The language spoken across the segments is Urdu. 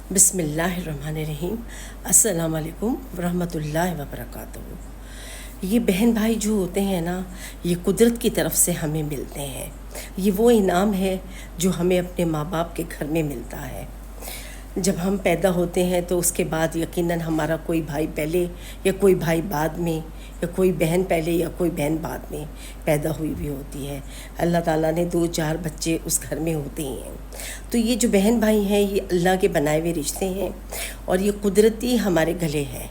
بسم اللہ الرحمن الرحیم۔ السلام علیکم ورحمۃ اللہ وبرکاتہ۔ یہ بہن بھائی جو ہوتے ہیں نا، یہ قدرت کی طرف سے ہمیں ملتے ہیں۔ یہ وہ انعام ہے جو ہمیں اپنے ماں باپ کے گھر میں ملتا ہے۔ جب ہم پیدا ہوتے ہیں تو اس کے بعد یقیناً ہمارا کوئی بھائی پہلے یا کوئی بھائی بعد میں یا کوئی بہن پہلے یا کوئی بہن بعد میں پیدا ہوئی بھی ہوتی ہے۔ اللہ تعالیٰ نے 2-4 بچے اس گھر میں ہوتے ہی ہیں۔ تو یہ جو بہن بھائی ہیں یہ اللہ کے بنائے ہوئے رشتے ہیں اور یہ قدرتی ہمارے گلے ہیں۔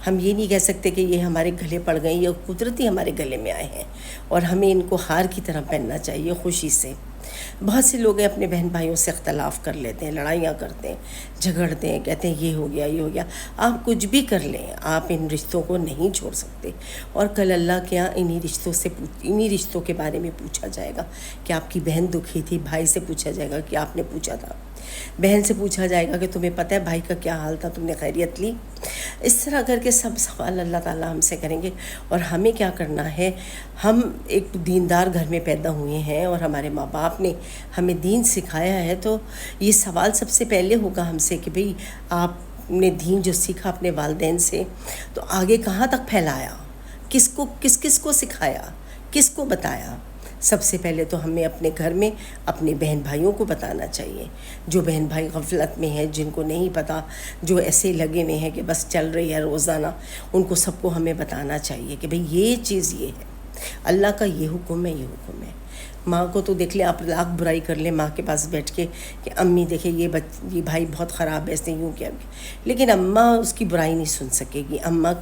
ہم یہ نہیں کہہ سکتے کہ یہ ہمارے گلے پڑ گئے، یہ قدرتی ہمارے گلے میں آئے ہیں اور ہمیں ان کو ہار کی طرح پہننا چاہیے، خوشی سے۔ بہت سے لوگ اپنے بہن بھائیوں سے اختلاف کر لیتے ہیں، لڑائیاں کرتے ہیں، جھگڑتے ہیں، کہتے ہیں یہ ہو گیا یہ ہو گیا۔ آپ کچھ بھی کر لیں، آپ ان رشتوں کو نہیں چھوڑ سکتے، اور کل اللہ کے یہاں انہی رشتوں کے بارے میں پوچھا جائے گا کہ آپ کی بہن دکھی تھی، بھائی سے پوچھا جائے گا کہ آپ نے پوچھا تھا، بہن سے پوچھا جائے گا کہ تمہیں پتہ ہے بھائی کا کیا حال تھا، تم نے خیریت لی۔ اس طرح کر کے سب سوال اللہ تعالیٰ ہم سے کریں گے۔ اور ہمیں کیا کرنا ہے، ہم ایک دیندار گھر میں پیدا ہوئے ہیں اور ہمارے ماں باپ نے ہمیں دین سکھایا ہے، تو یہ سوال سب سے پہلے ہوگا ہم سے کہ بھئی آپ نے دین جو سیکھا اپنے والدین سے تو آگے کہاں تک پھیلایا، کس کو سکھایا، کس کو بتایا۔ سب سے پہلے تو ہمیں اپنے گھر میں اپنے بہن بھائیوں کو بتانا چاہیے۔ جو بہن بھائی غفلت میں ہیں، جن کو نہیں پتہ، جو ایسے لگے ہوئے ہیں کہ بس چل رہی ہے روزانہ، ان کو سب کو ہمیں بتانا چاہیے کہ بھئی یہ چیز یہ ہے، اللہ کا یہ حکم ہے، یہ حکم ہے۔ ماں کو تو دیکھ لیں، آپ لاکھ برائی کر لیں ماں کے پاس بیٹھ کے کہ امی دیکھیں یہ بھائی بہت خراب ہے، اس نے یوں کیا، لیکن اماں اس کی برائی نہیں سن سکے گی۔ اماں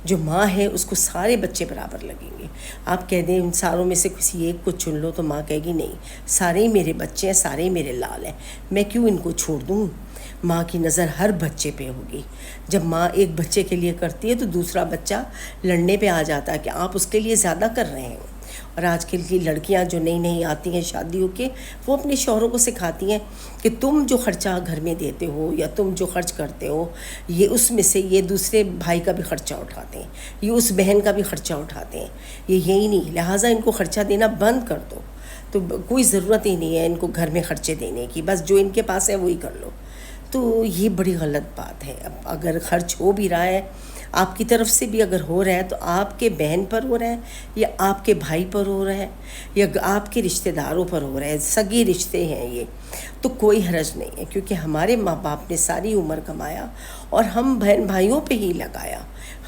جو ماں ہے اس کو سارے بچے برابر لگیں گے۔ آپ کہہ دیں ان ساروں میں سے کسی ایک کو چن لو تو ماں کہے گی نہیں، سارے ہی میرے بچے ہیں، سارے ہی میرے لال ہیں، میں کیوں ان کو چھوڑ دوں۔ ماں کی نظر ہر بچے پہ ہوگی۔ جب ماں ایک بچے کے لیے کرتی ہے تو دوسرا بچہ لڑنے پہ آ جاتا ہے کہ آپ اس کے لیے زیادہ کر رہے ہیں۔ اور آج کل کی لڑکیاں جو نئی آتی ہیں شادی ہو کے، وہ اپنے شوہروں کو سکھاتی ہیں کہ تم جو خرچہ گھر میں دیتے ہو یا تم جو خرچ کرتے ہو، یہ اس میں سے یہ دوسرے بھائی کا بھی خرچہ اٹھاتے ہیں، یہ اس بہن کا بھی خرچہ اٹھاتے ہیں، یہ یہی نہیں، لہٰذا ان کو خرچہ دینا بند کر دو۔ تو کوئی ضرورت ہی نہیں ہے ان کو گھر میں خرچے دینے کی، بس جو ان کے پاس ہے وہی کر لو۔ تو یہ بڑی غلط بات ہے۔ اب اگر خرچ ہو بھی رہا ہے، آپ کی طرف سے بھی اگر ہو رہا ہے تو آپ کے بہن پر ہو رہا ہے یا آپ کے بھائی پر ہو رہا ہے یا آپ کے رشتہ داروں پر ہو رہا ہے، سگے رشتے ہیں یہ، تو کوئی حرج نہیں ہے، کیونکہ ہمارے ماں باپ نے ساری عمر کمایا اور ہم بہن بھائیوں پہ ہی لگایا،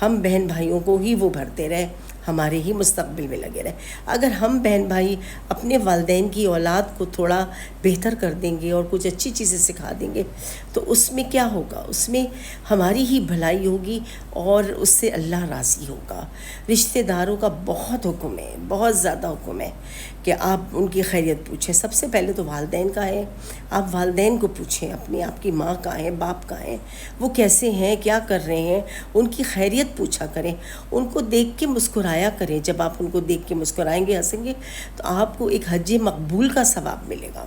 ہم بہن بھائیوں کو ہی وہ بھرتے رہے، ہمارے ہی مستقبل میں لگے رہے۔ اگر ہم بہن بھائی اپنے والدین کی اولاد کو تھوڑا بہتر کر دیں گے اور کچھ اچھی چیزیں سکھا دیں گے تو اس میں کیا ہوگا، اس میں ہماری ہی بھلائی ہوگی اور اس سے اللہ راضی ہوگا۔ رشتہ داروں کا بہت حکم ہے، بہت زیادہ حکم ہے کہ آپ ان کی خیریت پوچھیں۔ سب سے پہلے تو والدین کا ہے، آپ والدین کو پوچھیں، اپنی آپ کی ماں کہاں ہیں، باپ کہاں ہیں، وہ کیسے ہیں، کیا کر رہے ہیں، ان کی خیریت پوچھا کریں، ان کو دیکھ کے مسکرایا کریں۔ جب آپ ان کو دیکھ کے مسکرائیں گے، ہنسیں گے تو آپ کو ایک حج مقبول کا ثواب ملے گا۔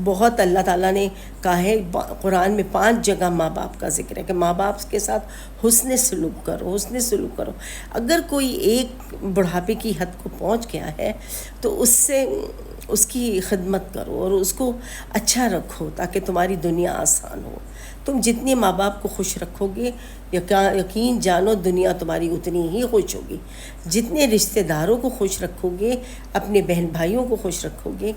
بہت اللہ تعالیٰ نے کہا ہے قرآن میں 5 جگہ ماں باپ کا ذکر ہے کہ ماں باپ کے ساتھ حسن سلوک کرو، حسن سلوک کرو۔ اگر کوئی ایک بڑھاپے کی حد کو پہنچ گیا ہے تو اس کی خدمت کرو اور اس کو اچھا رکھو تاکہ تمہاری دنیا آسان ہو۔ تم جتنے ماں باپ کو خوش رکھو گے، یقین جانو دنیا تمہاری اتنی ہی خوش ہوگی۔ جتنے رشتہ داروں کو خوش رکھو گے، اپنے بہن بھائیوں کو خوش رکھو گے،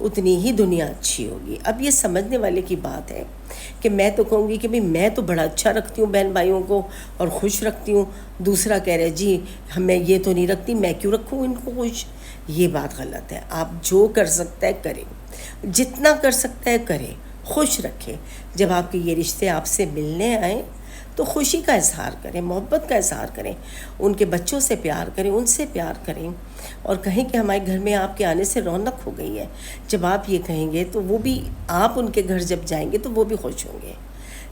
اتنی ہی دنیا اچھی ہوگی۔ اب یہ سمجھنے والے کی بات ہے کہ میں تو کہوں گی کہ میں تو بڑا اچھا رکھتی ہوں بہن بھائیوں کو اور خوش رکھتی ہوں، دوسرا کہہ رہے جی میں یہ تو نہیں رکھتی، میں کیوں رکھوں ان کو خوش۔ یہ بات غلط ہے۔ آپ جو کر سکتا ہے کریں، جتنا کر سکتا ہے کریں، خوش رکھیں۔ جب آپ کے یہ رشتے آپ سے ملنے آئیں تو خوشی کا اظہار کریں، محبت کا اظہار کریں، ان کے بچوں سے پیار کریں، ان سے پیار کریں اور کہیں کہ ہمارے گھر میں آپ کے آنے سے رونق ہو گئی ہے۔ جب آپ یہ کہیں گے تو وہ بھی، آپ ان کے گھر جب جائیں گے تو وہ بھی خوش ہوں گے۔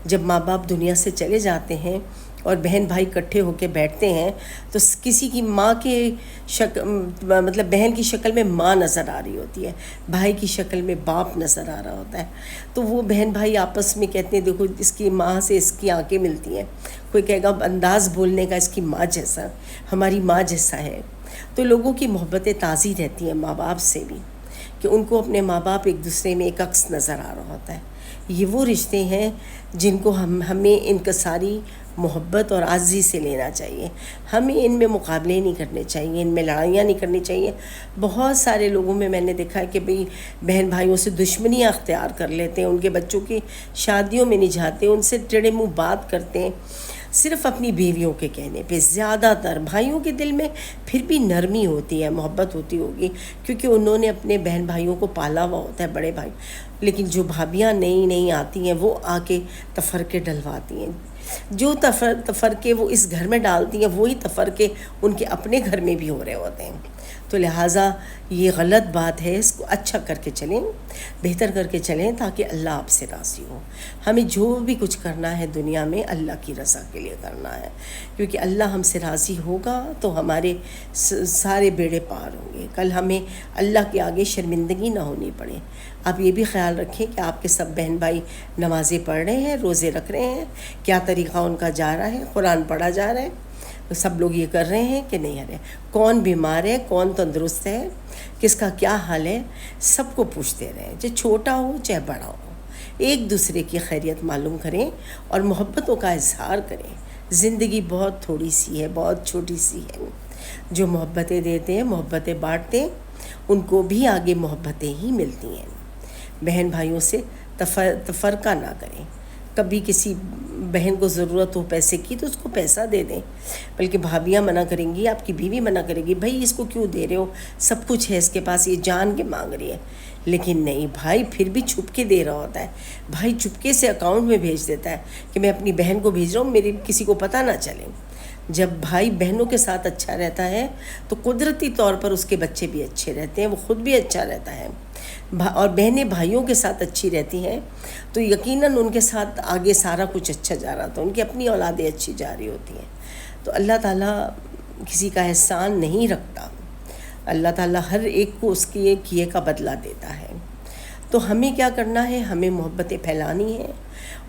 جب ماں باپ دنیا سے چلے جاتے ہیں اور بہن بھائی اکٹھے ہو کے بیٹھتے ہیں تو کسی کی ماں کے مطلب بہن کی شکل میں ماں نظر آ رہی ہوتی ہے، بھائی کی شکل میں باپ نظر آ رہا ہوتا ہے، تو وہ بہن بھائی آپس میں کہتے ہیں دیکھو اس کی ماں سے اس کی آنکھیں ملتی ہیں۔ کوئی کہے گا انداز بولنے کا اس کی ماں جیسا، ہماری ماں جیسا ہے۔ تو لوگوں کی محبتیں تازی رہتی ہیں ماں باپ سے بھی، کہ ان کو اپنے ماں باپ ایک دوسرے میں ایک عکس نظر آ رہا ہوتا ہے یہ وہ رشتے ہیں جن کو ہمیں انکساری محبت اور عاجزی سے لینا چاہیے. ہمیں ان میں مقابلے نہیں کرنے چاہیے، ان میں لڑائیاں نہیں کرنی چاہیے. بہت سارے لوگوں میں نے دیکھا ہے کہ بھئی بہن بھائیوں سے دشمنیاں اختیار کر لیتے ہیں، ان کے بچوں کی شادیوں میں نہیں جاتے، ان سے ٹیڑے منہ بات کرتے ہیں صرف اپنی بیویوں کے کہنے پہ. زیادہ تر بھائیوں کے دل میں پھر بھی نرمی ہوتی ہے، محبت ہوتی ہوگی، کیونکہ انہوں نے اپنے بہن بھائیوں کو پالا ہوا ہوتا ہے، بڑے بھائی. لیکن جو بھابیاں نئی نئی آتی ہیں وہ آ کے تفرقے ڈلواتی ہیں. جو تفرقے وہ اس گھر میں ڈالتی ہیں وہی تفرقے ان کے اپنے گھر میں بھی ہو رہے ہوتے ہیں. تو لہٰذا یہ غلط بات ہے، اس کو اچھا کر کے چلیں، بہتر کر کے چلیں، تاکہ اللہ آپ سے راضی ہو. ہمیں جو بھی کچھ کرنا ہے دنیا میں اللہ کی رضا کے لیے کرنا ہے، کیونکہ اللہ ہم سے راضی ہوگا تو ہمارے سارے بیڑے پار ہوں گے. کل ہمیں اللہ کے آگے شرمندگی نہ ہونی پڑے. آپ یہ بھی خیال رکھیں کہ آپ کے سب بہن بھائی نمازیں پڑھ رہے ہیں، روزے رکھ رہے ہیں، کیا طریقہ ان کا جا رہا ہے، قرآن پڑھا جا رہا ہے، سب لوگ یہ کر رہے ہیں کہ نہیں کر رہے، کون بیمار ہے، کون تندرست ہے، کس کا کیا حال ہے، سب کو پوچھتے رہیں، چاہے چھوٹا ہو چاہے بڑا ہو. ایک دوسرے کی خیریت معلوم کریں اور محبتوں کا اظہار کریں. زندگی بہت تھوڑی سی ہے، بہت چھوٹی سی ہے. جو محبتیں دیتے ہیں، محبتیں بانٹتے ہیں، ان کو بھی آگے محبتیں ہی ملتی ہیں. بہن بھائیوں سے تفرقہ نہ کریں. کبھی کسی بہن کو ضرورت ہو پیسے کی تو اس کو پیسہ دے دیں، بلکہ بھابیاں منع کریں گی، آپ کی بیوی منع کرے گی، بھائی اس کو کیوں دے رہے ہو، سب کچھ ہے اس کے پاس، یہ جان کے مانگ رہی ہے. لیکن نہیں، بھائی پھر بھی چھپ کے دے رہا ہوتا ہے. بھائی چپکے سے اکاؤنٹ میں بھیج دیتا ہے کہ میں اپنی بہن کو بھیج رہا ہوں، میری کسی کو پتہ نہ چلے. جب بھائی بہنوں کے ساتھ اچھا رہتا ہے تو قدرتی طور پر اس کے بچے بھی اچھے رہتے ہیں، وہ خود بھی اچھا رہتا ہے. اور بہنیں بھائیوں کے ساتھ اچھی رہتی ہیں تو یقیناً ان کے ساتھ آگے سارا کچھ اچھا جا رہا تھا، ان کی اپنی اولادیں اچھی جا رہی ہوتی ہیں. تو اللہ تعالیٰ کسی کا احسان نہیں رکھتا. اللہ تعالیٰ ہر ایک کو اس کے کیے کا بدلہ دیتا ہے. تو ہمیں کیا کرنا ہے، ہمیں محبتیں پھیلانی ہیں،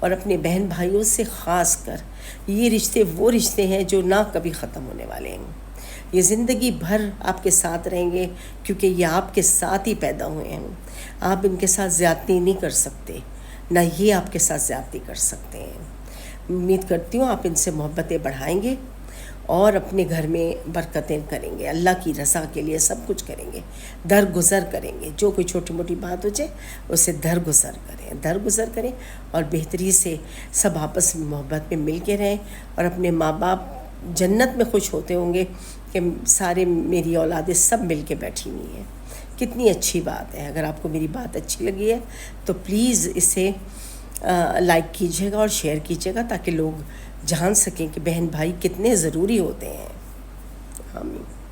اور اپنے بہن بھائیوں سے خاص کر یہ رشتے وہ رشتے ہیں جو نہ کبھی ختم ہونے والے ہیں. یہ زندگی بھر آپ کے ساتھ رہیں گے، کیونکہ یہ آپ کے ساتھ ہی پیدا ہوئے ہیں. آپ ان کے ساتھ زیادتی نہیں کر سکتے، نہ یہ آپ کے ساتھ زیادتی کر سکتے ہیں. امید کرتی ہوں آپ ان سے محبتیں بڑھائیں گے اور اپنے گھر میں برکتیں کریں گے، اللہ کی رضا کے لیے سب کچھ کریں گے، درگزر کریں گے. جو کوئی چھوٹی موٹی بات ہو جائے اسے درگزر کریں اور بہتری سے سب آپس میں محبت میں مل کے رہیں، اور اپنے ماں باپ جنت میں خوش ہوتے ہوں گے کہ سارے میری اولادیں سب مل کے بیٹھی ہوئی ہیں. کتنی اچھی بات ہے. اگر آپ کو میری بات اچھی لگی ہے تو پلیز اسے لائک کیجیے گا اور شیئر کیجیے گا، تاکہ لوگ جان سکیں کہ بہن بھائی کتنے ضروری ہوتے ہیں. آمین.